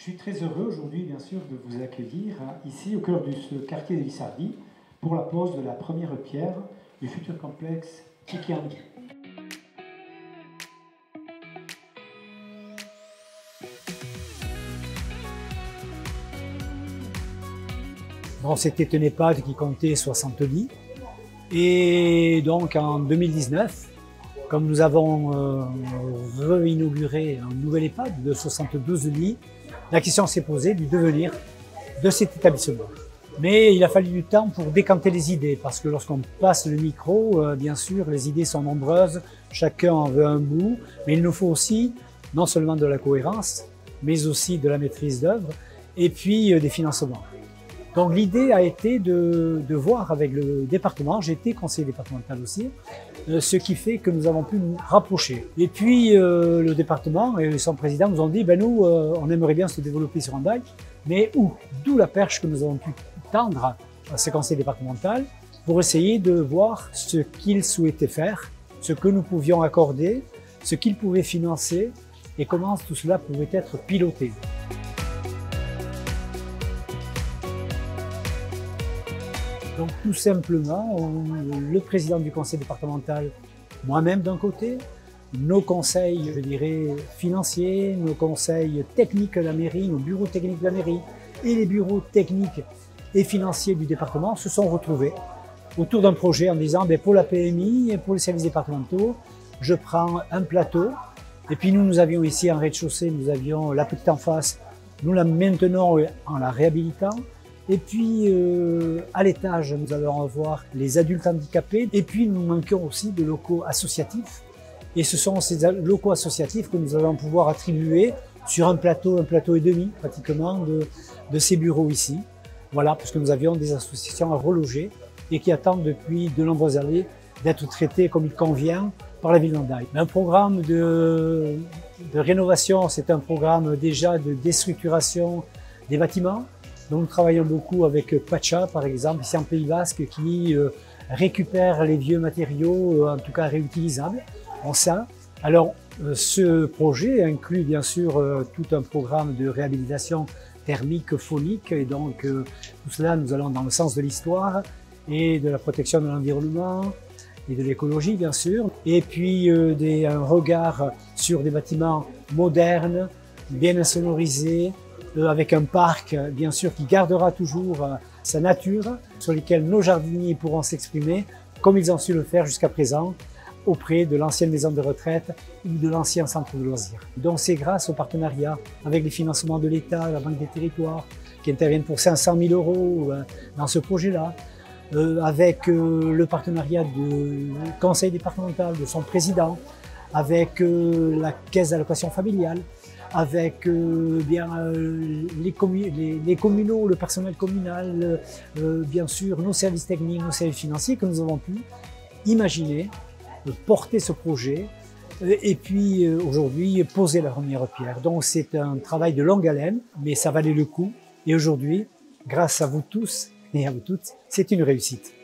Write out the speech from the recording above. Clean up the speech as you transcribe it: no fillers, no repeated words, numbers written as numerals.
suis très heureux aujourd'hui, bien sûr, de vous accueillir ici, au cœur du quartier de Lissardi, pour la pose de la première pierre du futur complexe Tikiandi. Bon, c'était une EHPAD qui comptait 60 lits. Et donc en 2019, comme nous avons réinauguré un nouvel EHPAD de 72 lits, la question s'est posée du devenir de cet établissement. Mais il a fallu du temps pour décanter les idées, parce que lorsqu'on passe le micro, bien sûr, les idées sont nombreuses, chacun en veut un bout, mais il nous faut aussi non seulement de la cohérence, mais aussi de la maîtrise d'œuvre, et puis des financements. Donc l'idée a été de voir avec le département, j'ai été conseiller départemental aussi, ce qui fait que nous avons pu nous rapprocher. Et puis le département et son président nous ont dit, ben nous, on aimerait bien se développer sur Hendaye, mais où? D'où la perche que nous avons pu tendre à ce conseil départemental pour essayer de voir ce qu'ils souhaitaient faire, ce que nous pouvions accorder, ce qu'ils pouvaient financer et comment tout cela pouvait être piloté. Donc tout simplement, le président du conseil départemental, moi-même d'un côté, nos conseils, je dirais, financiers, nos conseils techniques de la mairie, nos bureaux techniques de la mairie et les bureaux techniques et financiers du département se sont retrouvés autour d'un projet en disant, ben, pour la PMI et pour les services départementaux, je prends un plateau. Et puis nous avions ici en rez-de-chaussée, nous avions la petite en face, nous la maintenons en la réhabilitant. Et puis, à l'étage, nous allons avoir les adultes handicapés. Et puis, nous manquons aussi de locaux associatifs. Et ce sont ces locaux associatifs que nous allons pouvoir attribuer sur un plateau et demi, pratiquement, de ces bureaux ici. Voilà, parce que nous avions des associations à reloger et qui attendent depuis de nombreuses années d'être traitées comme il convient par la ville d'Hendaye. Un programme de rénovation, c'est un programme déjà de déstructuration des bâtiments. Donc nous travaillons beaucoup avec Pacha, par exemple, ici en Pays Basque, qui récupère les vieux matériaux, en tout cas réutilisables, en ça. Alors, ce projet inclut bien sûr tout un programme de réhabilitation thermique, phonique, et donc tout cela, nous allons dans le sens de l'histoire et de la protection de l'environnement et de l'écologie, bien sûr. Et puis un regard sur des bâtiments modernes, bien insonorisés, avec un parc, bien sûr, qui gardera toujours sa nature, sur lequel nos jardiniers pourront s'exprimer, comme ils ont su le faire jusqu'à présent, auprès de l'ancienne maison de retraite ou de l'ancien centre de loisirs. Donc c'est grâce au partenariat avec les financements de l'État, la Banque des Territoires, qui interviennent pour 500 000 € dans ce projet-là, avec le partenariat du conseil départemental, de son président, avec la caisse d'allocation familiale, avec les communaux, le personnel communal, bien sûr nos services techniques, nos services financiers que nous avons pu imaginer, porter ce projet et puis aujourd'hui poser la première pierre. Donc c'est un travail de longue haleine, mais ça valait le coup et aujourd'hui, grâce à vous tous et à vous toutes, c'est une réussite.